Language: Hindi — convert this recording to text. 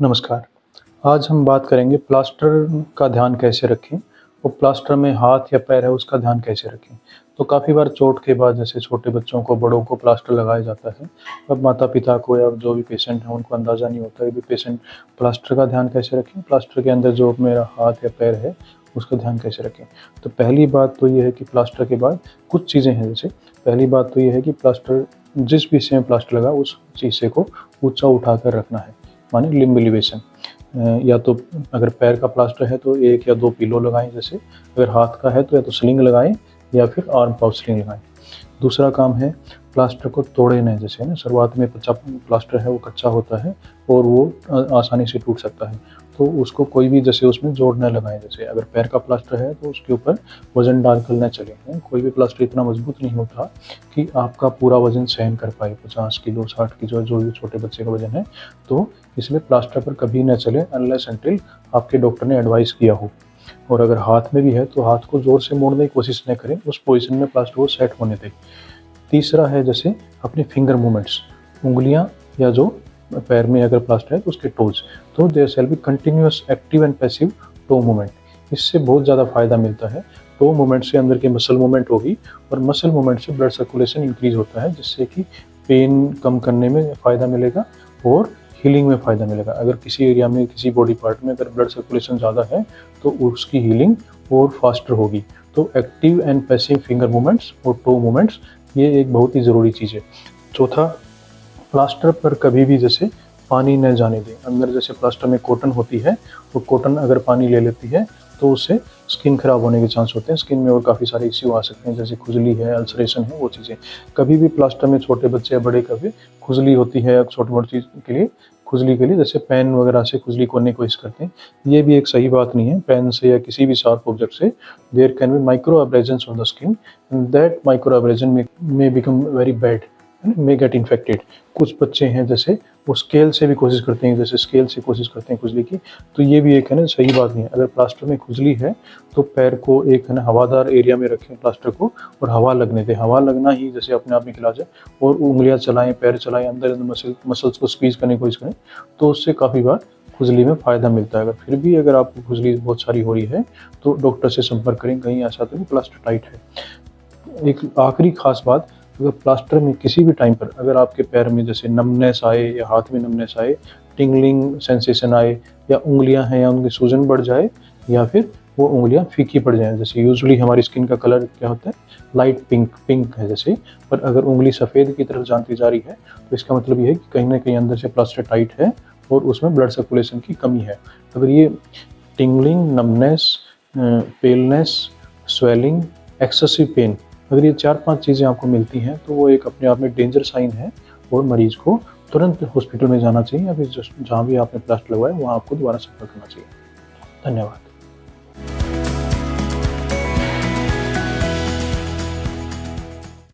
नमस्कार। आज हम बात करेंगे प्लास्टर का ध्यान कैसे रखें और प्लास्टर में हाथ या पैर है उसका ध्यान कैसे रखें। तो काफ़ी बार चोट के बाद जैसे छोटे बच्चों को, बड़ों को प्लास्टर लगाया जाता है। अब माता-पिता को या जो भी पेशेंट है उनको अंदाज़ा नहीं होता है कि पेशेंट प्लास्टर का ध्यान कैसे रखें, प्लास्टर के अंदर जो मेरा हाथ या पैर है उसका ध्यान कैसे रखें। तो पहली बात तो ये है कि प्लास्टर के बाद कुछ चीज़ें हैं, जैसे पहली बात तो ये है कि प्लास्टर जिस भी हिस्से में प्लास्टर लगा उस हिस्से को ऊँचा उठाकर रखना है, माने लिम्ब एलिवेशन। या तो अगर पैर का प्लास्टर है तो 1 या 2 पिलो लगाएँ, जैसे अगर हाथ का है तो या तो स्लिंग लगाएँ या फिर आर्म पाउच स्लिंग लगाएँ। दूसरा काम है प्लास्टर को तोड़े नहीं, जैसे ना शुरुआत में कच्चा प्लास्टर है वो कच्चा होता है और वो आसानी से टूट सकता है, तो उसको कोई भी जैसे उसमें जोड़ न लगाएँ। जैसे अगर पैर का प्लास्टर है तो उसके ऊपर वज़न डालकर न चलें। कोई भी प्लास्टर इतना मज़बूत नहीं होता कि आपका पूरा वज़न सहन कर पाए, 50 किलो, 60 किलो जो भी छोटे बच्चे का वज़न है, तो इसलिए प्लास्टर पर कभी न चलें अनलेस अंटिल आपके डॉक्टर ने एडवाइस किया हो। और अगर हाथ में भी है तो हाथ को ज़ोर से मोड़ने की कोशिश न करें, उस पोज़ीशन में प्लास्टर को सेट होने दें। तीसरा है जैसे अपने फिंगर मूवमेंट्स, उँगलियाँ या जो पैर में अगर प्लास्टर है तो उसके टोज़, तो there shall be continuous active and passive toe movement. इससे बहुत ज़्यादा फ़ायदा मिलता है। टो मूवमेंट से अंदर की मसल मूवमेंट होगी और मसल मूवमेंट से ब्लड सर्कुलेशन इंक्रीज़ होता है, जिससे कि पेन कम करने में फ़ायदा मिलेगा और हीलिंग में फ़ायदा मिलेगा। अगर किसी एरिया में, किसी बॉडी पार्ट में अगर ब्लड सर्कुलेशन ज़्यादा है तो उसकी हीलिंग और फास्टर होगी। तो active and passive finger movements और टो मूवमेंट्स ये एक बहुत ही ज़रूरी चीज़ है। चौथा, प्लास्टर पर कभी भी जैसे पानी न जाने दें। अंदर जैसे प्लास्टर में कॉटन होती है, तो कॉटन अगर पानी ले लेती है तो उससे स्किन खराब होने के चांस होते हैं। स्किन में और काफ़ी सारे इश्यू आ सकते हैं, जैसे खुजली है, अल्सरेशन है, वो चीज़ें। कभी भी प्लास्टर में छोटे बच्चे या बड़े का भी खुजली होती है, छोटी-मोटी चीज़ के लिए खुजली के लिए जैसे पेन वगैरह से खुजली करने की कोशिश करते हैं, ये भी एक सही बात नहीं है। पेन से या किसी भी शार्प ऑब्जेक्ट से there can be micro abrasions on the skin and that micro abrasion may become very bad and may get infected. कुछ बच्चे हैं जैसे वो स्केल से भी कोशिश करते हैं, जैसे स्केल से कोशिश करते हैं खुजली की, तो ये भी एक है ना सही बात नहीं है। अगर प्लास्टर में खुजली है तो पैर को एक है ना हवादार एरिया में रखें प्लास्टर को और हवा लगने दें। हवा लगना ही जैसे अपने आप में इलाज है। और उंगलियां चलाएं, पैर चलाएं, अंदर मसल्स को स्क्वीज करने की कोशिश करें, तो उससे काफ़ी बार खुजली में फ़ायदा मिलता है। अगर फिर भी अगर आपको खुजली बहुत सारी हो रही है तो डॉक्टर से संपर्क करें, कहीं ऐसा तो नहीं प्लास्टर टाइट है। एक आखिरी खास बात, अगर प्लास्टर में किसी भी टाइम पर अगर आपके पैर में जैसे नमनेस आए या हाथ में नमनेस आए, टिंगलिंग सेंसेशन आए, या उंगलियां हैं या उनकी सूजन बढ़ जाए, या फिर वो उंगलियां फीकी पड़ जाएं, जैसे यूजुअली हमारी स्किन का कलर क्या होता है, लाइट पिंक है जैसे, पर अगर उंगली सफ़ेद की तरफ जाती जा रही है तो इसका मतलब ये है कि कहीं ना कहीं अंदर से प्लास्टर टाइट है और उसमें ब्लड सर्कुलेशन की कमी है। अगर ये tingling, numbness, paleness, swelling, excessive pain, अगर ये 4-5 चीज़ें आपको मिलती हैं तो वो एक अपने आप में डेंजर साइन है और मरीज़ को तुरंत हॉस्पिटल में जाना चाहिए, या फिर जहाँ भी आपने प्लास्टर लगवाया वहाँ आपको दोबारा संपर्क करना चाहिए। धन्यवाद।